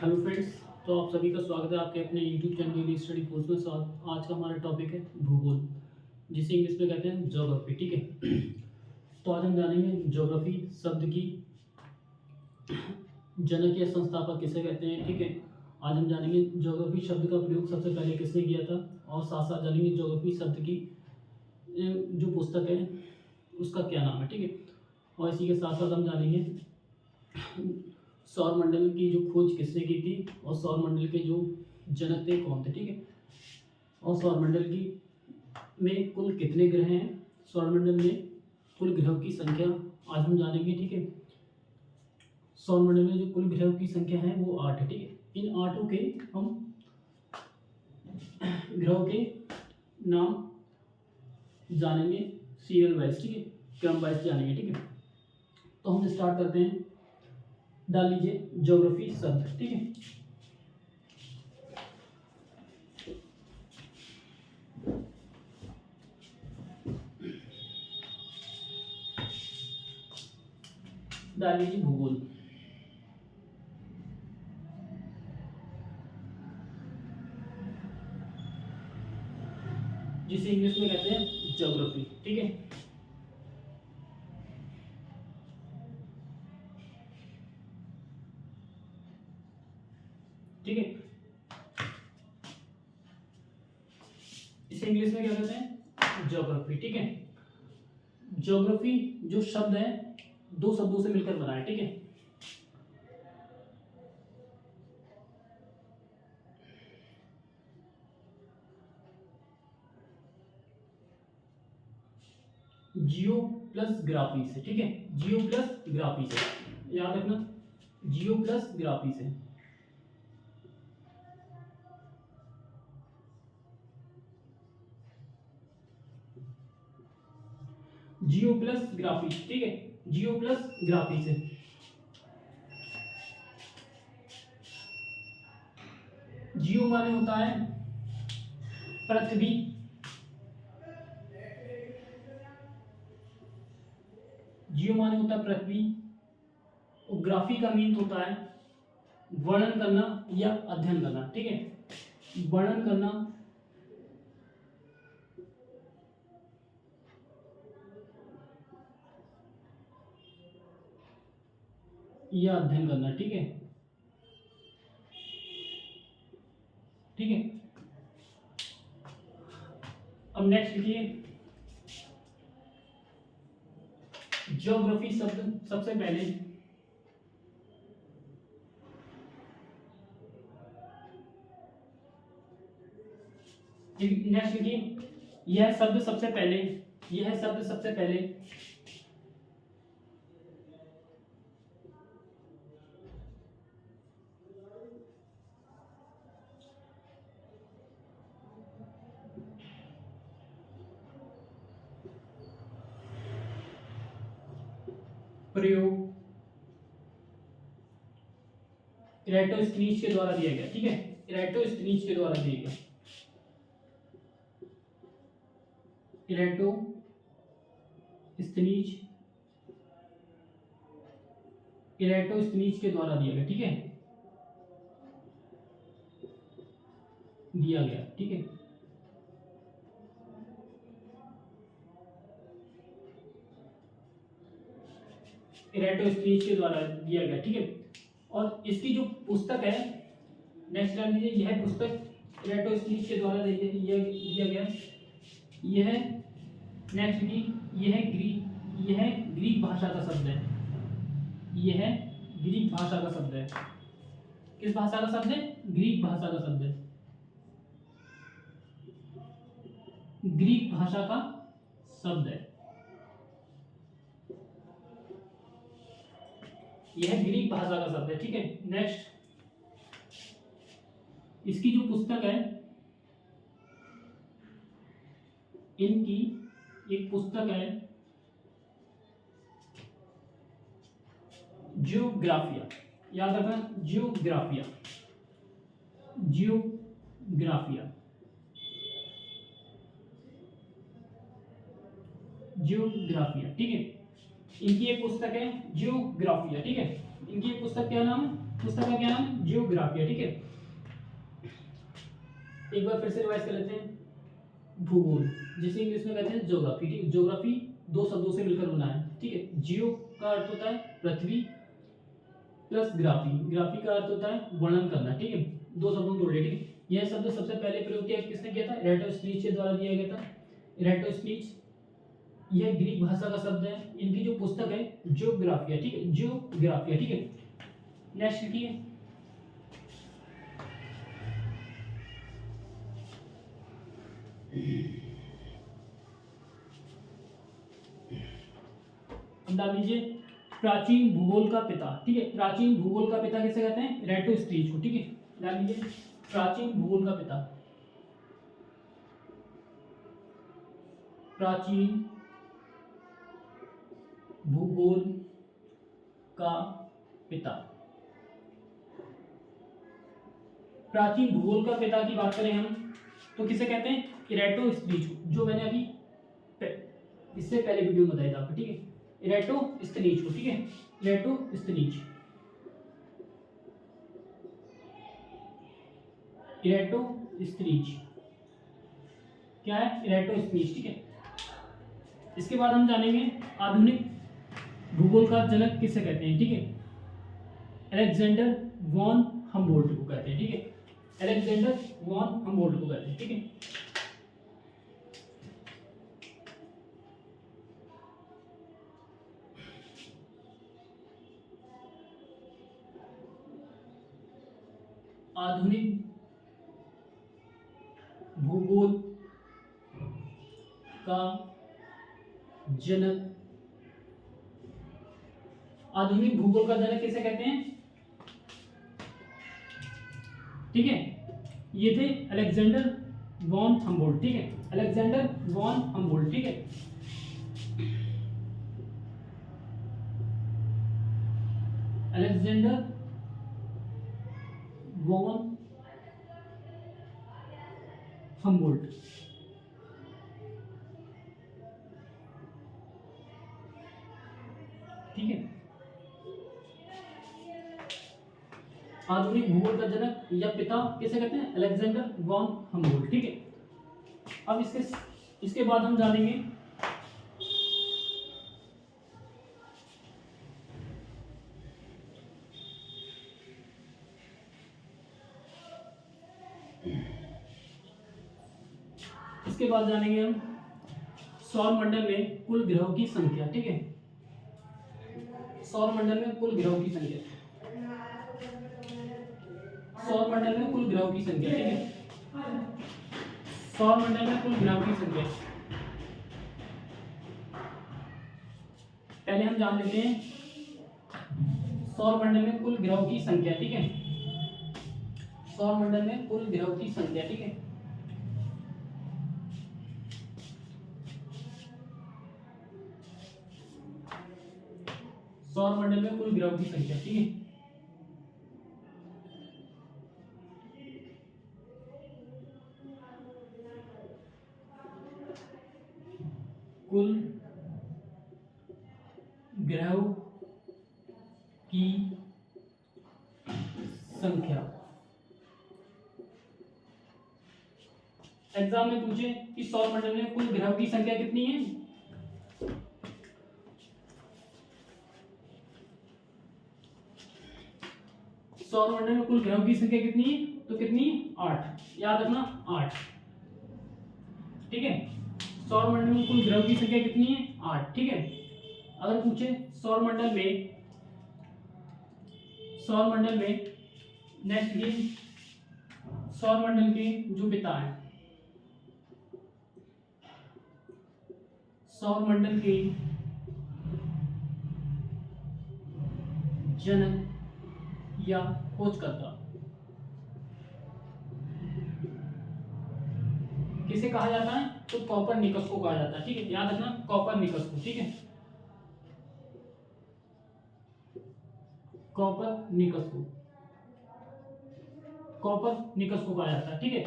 Hello friends. तो आप सभी का स्वागत है आपके अपने YouTube channel daily study course में। साथ आज का हमारा टॉपिक है भूगोल, जिसे इंग्लिश में कहते हैं ज्योग्राफी। ठीक है। तो आज हम जानेंगे ज्योग्राफी शब्द की जनक या संस्थापक किसे कहते हैं। ठीक है। आज हम जानेंगे ज्योग्राफी शब्द का प्रयोग सबसे पहले किसने किया था, और साथ साथ जानेंगे ज्योग्राफी शब्द की जो पुस्तक है उसका क्या नाम है। ठीक है। और इसी के साथ साथ हम जानेंगे सौर मंडल की जो खोज किसने की थी, और सौर मंडल के जो जनक थे कौन थे। ठीक है। और सौर मंडल की में कुल कितने ग्रह हैं, सौर मंडल में कुल ग्रहों की संख्या आज हम जानेंगे। ठीक है। सौर मंडल में जो कुल ग्रहों की संख्या है वो 8 है। ठीक है। इन 8 के हम ग्रहों के नाम जानेंगे सीरियल वाइज। ठीक है। क्रम वाइज जानेंगे। ठीक है। तो हम स्टार्ट करते हैं। डाल लीजिए ज्योग्राफी शब्द। ठीक है। डाल लीजिए भूगोल। जिसे इंग्लिश में कहते हैं ज्योग्राफी। ठीक है। ठीक है। इसे इंग्लिश में क्या कहते हैं, ज्योग्राफी। ठीक है। ज्योग्राफी जो शब्द है दो शब्दों से मिलकर बना है। ठीक है। जियो प्लस ग्राफी से। ठीक है। जियो प्लस ग्राफी से, याद रखना, जियो प्लस ग्राफी से। जियो प्लस ग्राफी। ठीक है। जियो प्लस ग्राफी से। जियो माने होता है पृथ्वी, जियो माने होता है पृथ्वी, और ग्राफी का मीन होता है वर्णन करना या अध्ययन करना। ठीक है। वर्णन करना या अध्ययन करना। ठीक है। ठीक है। अब नेक्स्ट लिखिए ज्योग्राफी शब्द सबसे पहले नेक्स्ट लिखिए यह शब्द सबसे पहले, यह शब्द सबसे पहले प्रयोग इराटोस्थनीज के द्वारा दिया गया। ठीक है। इराटोस्थनीज के द्वारा दिया गया। इराटोस्थनीज, इराटोस्थनीज के द्वारा दिया गया। ठीक है। दिया गया। ठीक है। इराटोस्थनीज के द्वारा दिया गया। ठीक है। और इसकी जो पुस्तक है, नेक्स्ट जान लीजिए, यह पुस्तक इराटोस्थनीज के द्वारा दिया गया। यह नेक्स्ट की यह ग्रीक भाषा का शब्द है। यह ग्रीक भाषा का शब्द है। किस भाषा का शब्द है, ग्रीक भाषा का शब्द है। ग्रीक भाषा का शब्द है। यह ग्रीक भाषा का शब्द है। ठीक है। नेक्स्ट इसकी जो पुस्तक है, इनकी एक पुस्तक है जियोग्राफिया। याद रखना, जियोग्राफिया, जियोग्राफिया, जियोग्राफिया। ठीक है। इनकी एक पुस्तक है जियोग्राफिया। ठीक है। इनकी पुस्तक क्या नाम है, पुस्तक का क्या नाम है, जियोग्राफिया। ठीक है, एक बार फिर से रिवाइज कर लेते हैं। भूगोल जिसे इंग्लिश में कहते हैं ज्योग्राफी। ठीक है, ज्योग्राफी दो शब्दों से मिलकर बना है। ठीक है, जियो का अर्थ होता है पृथ्वी, प्लस ग्राफी, ग्राफी का अर्थ होता है वर्णन करना। ठीक है, दो शब्दों को जोड़ लिया। ठीक है, यह शब्द सबसे पहले प्रयोग किया किसने किया था, इरेटोस्थनीज के द्वारा दिया गया था। इरेटोस्थनीज यह ग्रीक भाषा का शब्द है। इनकी जो पुस्तक है जियोग्राफिया। ठीक है, जियोग्राफिया। ठीक है, नेक्स्ट लिखिए। अब डाल लीजिए प्राचीन भूगोल का पिता। ठीक है, प्राचीन भूगोल का पिता किसे कहते हैं, इरेटोस्थनीज को। ठीक है, डाल लीजिए प्राचीन भूगोल का पिता, प्राचीन भूगोल का पिता। प्राचीन भूगोल का पिता की बात करें हम तो किसे कहते हैं, इरेटोस्थनीज को, जो मैंने अभी इससे पहले वीडियो में बताया था आपको। ठीक है, इरेटोस्थनीज को। ठीक है, इरेटोस्थनीज, इरेटोस्थनीज क्या है, इरेटोस्थनीज। ठीक है, इसके बाद हम जानेंगे आधुनिक भूगोल का जनक किसे कहते हैं। ठीक है, अलेक्जेंडर वॉन हम्बोल्ट को कहते हैं। ठीक है, अलेक्जेंडर वॉन हम्बोल्ट को कहते हैं। ठीक है, आधुनिक भूगोल का जनक, आधुनिक भूगोल का जनक किसे कहते हैं। ठीक है, ये थे अलेक्जेंडर वॉन हम्बोल्ट। ठीक है, अलेक्जेंडर वॉन हम्बोल्ट। ठीक है, अलेक्जेंडर वॉन हम्बोल्ट। ठीक है, आधुनिक भूगोल का जनक या पिता किसे कहते हैं, अलेक्जेंडर वॉन हम्बोल्ट। ठीक है, अब इसके बाद हम जानेंगे हम सौर मंडल में कुल ग्रहों की संख्या। ठीक है, सौर मंडल में कुल ग्रहों की संख्या, सौर मंडल में कुल ग्रहों की संख्या। ठीक है, सौर मंडल में कुल ग्रहों की संख्या पहले हम जान लेते हैं सौर मंडल में कुल ग्रहों की संख्या। ठीक है, सौर मंडल में कुल ग्रहों की संख्या। ठीक है, सौर मंडल में कुल ग्रहों की संख्या। ठीक है, कुल ग्रहों की संख्या। एग्जाम में पूछे कि सौर मंडल में कुल ग्रहों की संख्या कितनी है, सौर मंडल में कुल ग्रहों की संख्या कितनी है, तो कितनी, 8। याद रखना 8। ठीक है, सौर मंडल में कुल ग्रहों की संख्या कितनी है, 8। ठीक है, अगर पूछे सौर मंडल में नेक्स्ट ये सौर मंडल के जो पिता है, सौर मंडल के जनक या खोजकर्ता किसे कहा जाता है, तो कोपरनिकस को कहा जाता है। ठीक है, याद रखना कोपरनिकस को। ठीक है, कोपरनिकस को कहा जाता है। ठीक है,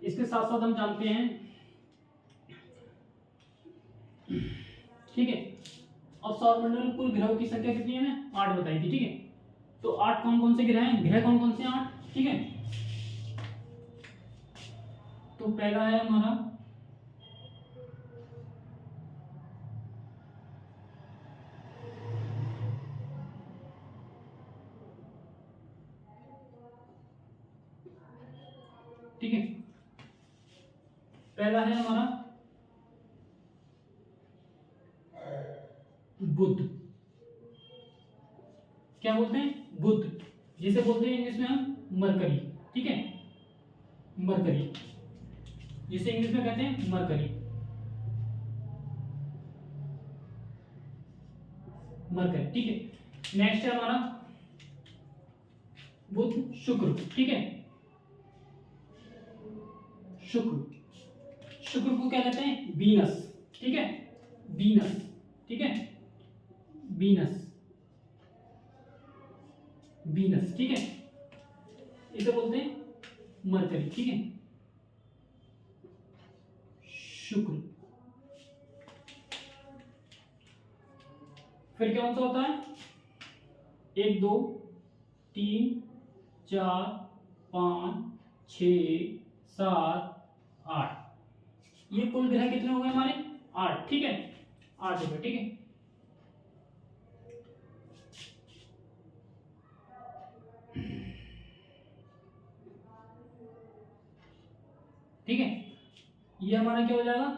इसके साथ साथ हम जानते हैं, ठीक है, अब सौरमंडल में कुल ग्रहों की संख्या कितनी है, हमें 8 बताई थी, ठीक है। तो 8 कौन कौन से ग्रह हैं, ग्रह कौन कौन से हैं 8, ठीक है। तो पहला है हमारा ठीक है, पहला है हमारा बुध, क्या बोलते हैं, बुध, जिसे बोलते हैं इंग्लिश में हम मरकरी, ठीक है, मरकरी, जिसे इंग्लिश में कहते हैं मरकरी, मरकरी, ठीक है। नेक्स्ट है हमारा बुध शुक्र, ठीक है, शुक्र, शुक्र को क्या कहते हैं, वीनस, ठीक है, वीनस, ठीक है, वीनस, वीनस, ठीक है, इसे बोलते हैं मरकरी, ठीक है, शुक्र। फिर क्या कौन सा होता है, 1 2 3 4 5 6 7 8, ये कुल ग्रह कितने हो गए हमारे 8, ठीक है, 8 हो गए, ठीक है। ठीक है, ये हमारा क्या हो जाएगा,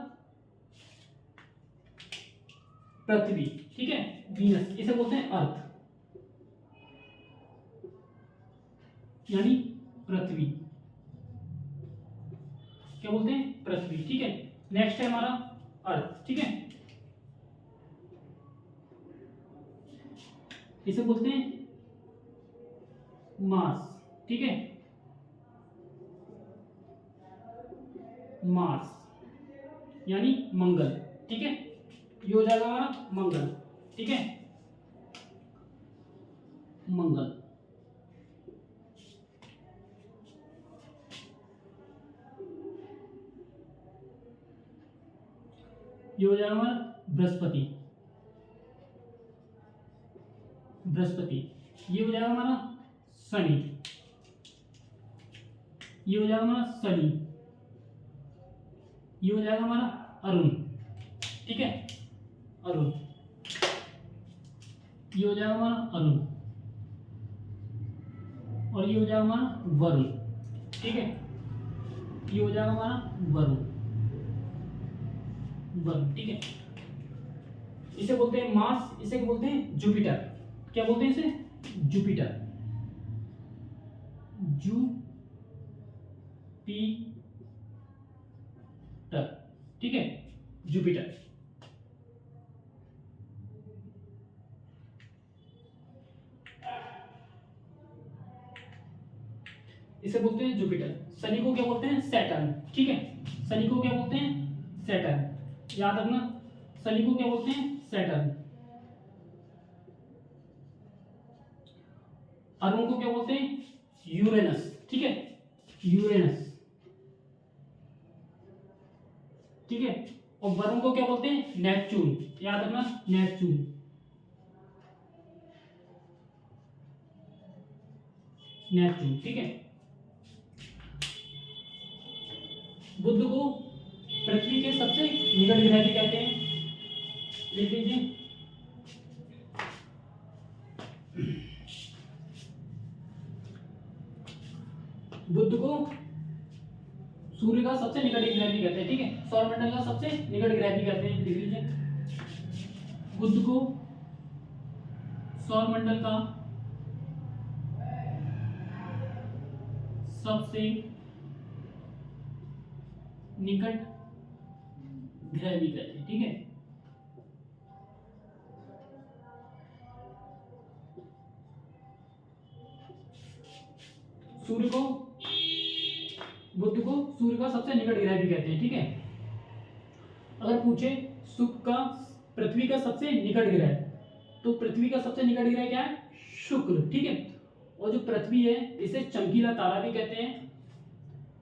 पृथ्वी, ठीक है, वीनस, इसे बोलते हैं अर्थ, यानी पृथ्वी, क्या बोलते हैं, पृथ्वी, ठीक है। नेक्स्ट है हमारा अर्थ, ठीक है, इसे बोलते हैं मार्स, ठीक है, मार्स, यानी मंगल, ठीक है, ये हो जाएगा हमारा मंगल, ठीक है, मंगल। ये हो जाएगा हमारा बृहस्पति, बृहस्पति, ये हो जाएगा हमारा शनि, ये हो जाएगा हमारा शनि, ये हो जाएगा हमारा अरुण, ठीक है, अरुण, ये हो जाएगा हमारा अरुण, और ये हो जाएगा हमारा वरुण, ठीक है, ये हो जाएगा हमारा वरुण, वरुण, ठीक है। इसे बोलते हैं मार्स, इसे क्या बोलते हैं, जुपिटर, क्या बोलते हैं इसे, जुपिटर, जुपिटर, ठीक है, जुपिटर। इसे बोलते हैं जुपिटर। शनि को क्या बोलते हैं, सैटर्न, ठीक है, शनि को क्या बोलते हैं, सैटर्न, याद रखना, शनि को क्या बोलते हैं, सैटर्न। अरुण को क्या बोलते हैं, यूरेनस, ठीक है, यूरेनस, ठीक है, और वरुण को क्या बोलते हैं, नेपच्यून, याद रखना, नेपच्यून, नेपच्यून, ठीक है। बुध को पृथ्वी के सबसे निकट ग्रह भी कहते हैं, लिख लीजिए, बुध को सूर्य का सबसे निकट ग्रह भी कहते हैं, ठीक है, सौरमंडल का सबसे निकट ग्रह भी कहते हैं, लिख लीजिए, बुध को सौरमंडल का सबसे निकट ग्रह भी कहते हैं, ठीक है। सूर्य को, बुध को सूर्य का सबसे निकट ग्रह भी कहते हैं, ठीक है। अगर पूछे शुक्र का पृथ्वी का सबसे निकट ग्रह, तो पृथ्वी का सबसे निकट ग्रह क्या है, शुक्र, ठीक है। और जो पृथ्वी है इसे चमकीला तारा भी कहते हैं,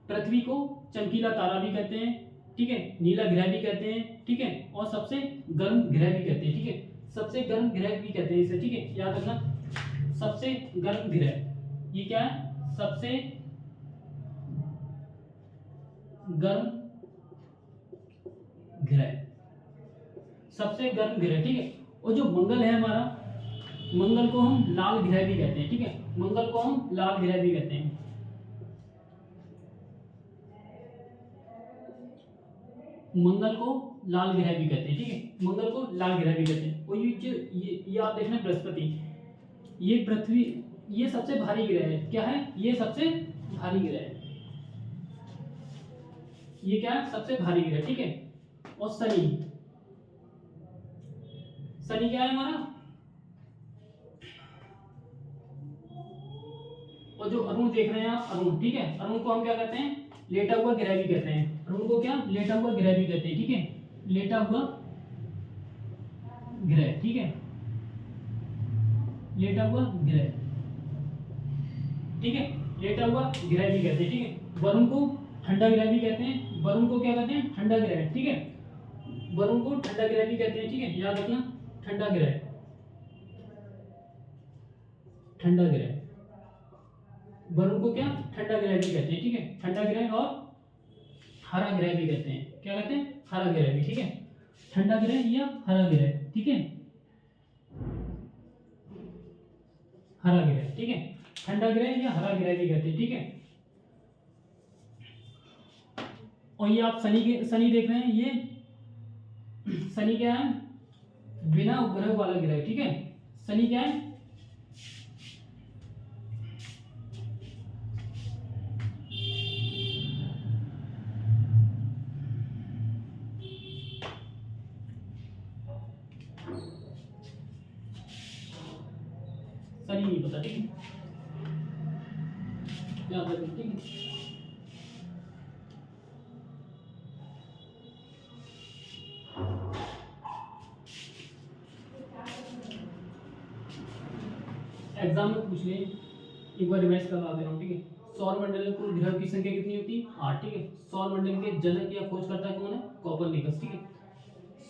पृथ्वी को चमकीला तारा भी कहते हैं, ठीक है, नीला ग्रह भी कहते हैं, ठीक है, और सबसे गर्म ग्रह भी कहते हैं, ठीक है। सबसे गर्म ग्रह भी कहते हैं इसे, ठीक है, याद रखना, सबसे गर्म ग्रह, ये क्या है, सबसे गर्म ग्रह, सबसे गर्म ग्रह, ठीक है। और जो मंगल है हमारा, मंगल को हम लाल ग्रह भी कहते हैं, ठीक है, मंगल को हम लाल ग्रह भी कहते हैं, मंगल को लाल ग्रह भी कहते हैं, ठीक है, मंगल को लाल ग्रह भी कहते हैं। और ये आप देखना बृहस्पति, ये पृथ्वी, ये सबसे भारी ग्रह है, क्या है, ये सबसे भारी ग्रह है, ये क्या है, सबसे भारी ग्रह, ठीक है। और शनि, शनि क्या है हमारा, और जो अरुण देख रहे हैं आप, अरुण, ठीक है, अरुण को हम क्या कहते हैं, लेटा हुआ ग्रह भी कहते हैं, अरुण को क्या, लेटा हुआ ग्रह भी कहते हैं, ठीक है, लेटा हुआ ग्रह, ठीक है, लेटा हुआ ग्रह, ठीक है, लेटा हुआ ग्रह भी कहते हैं, ठीक है। वरुण को ठंडा ग्रह भी कहते हैं, वरुण को क्या कहते हैं, ठंडा ग्रह, ठीक है, वरुण को ठंडा ग्रह भी कहते हैं, ठीक है, याद रखना, ठंडा ग्रह, ठंडा ग्रह, वरुण को क्या, ठंडा ग्रह भी कहते हैं, ठीक है, ठंडा ग्रह, और हरा ग्रह भी कहते हैं, क्या कहते हैं, हरा ग्रह भी, ठीक है, ठंडा ग्रह या हरा ग्रह, ठीक है, हरा ग्रह, ठीक है, ठंडा ग्रह या हरा ग्रह भी कहते हैं, ठीक है। और ये आप शनि देख रहे हैं, ये शनि क्या है, बिना उपग्रह वाला ग्रह, ठीक है, शनि क्या है, शनि नहीं पता, ठीक है, याद रखना, ठीक है। एग्जाम में पूछ ले, एक बार रिवाइज करवा दे रहा हूँ, ठीक है। सौर मंडल में कुल ग्रह की संख्या कितनी होती है, 8, ठीक है। सौर मंडल के जनक या खोजकर्ता कौन है, कोपरनिकस, ठीक है।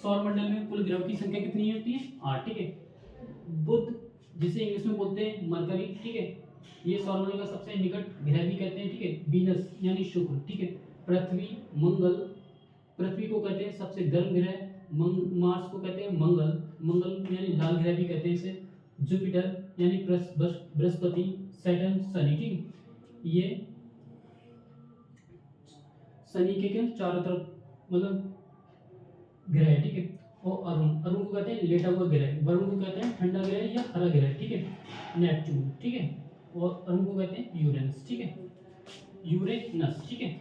सौर मंडल में कुल ग्रह की संख्या कितनी होती है, 8, ठीक है। बुध, जिसे इंग्लिश में बोलते हैं मरकरी, ठीक है, ये सौर मंडल का सबसे निकट ग्रह भी कहते हैं, ठीक है। वीनस यानी शुक्र, ठीक है। पृथ्वी, मंगल, पृथ्वी को कहते हैं सबसे गर्म ग्रह, मार्स को कहते हैं मंगल, मंगल यानी लाल ग्रह भी कहते हैं इसे। जुपिटर यानी बृहस्पति, सैटर्न, शनि, ठीक है। ये शनि के क्या चारों तरफ मतलब ग्रह है, ठीक है। और अरुण, अरुण को कहते हैं लेटा हुआ ग्रह, वरुण को कहते हैं ठंडा ग्रह या हरा ग्रह, ठीक है। नेपच्यून, ठीक है। और अरुण को कहते हैं यूरेनस, ठीक है, यूरेनस, ठीक है,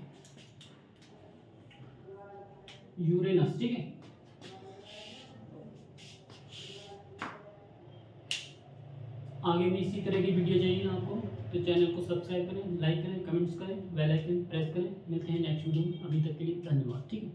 यूरेनस, ठीक है। आगे भी इसी तरह की वीडियो चाहिए ना आपको, तो चैनल को सब्सक्राइब करें, लाइक करें, कमेंट्स करें, बेल आइकन प्रेस करें। मिलते हैं नेक्स्ट वीडियो में, अभी तक के लिए धन्यवाद, ठीक है।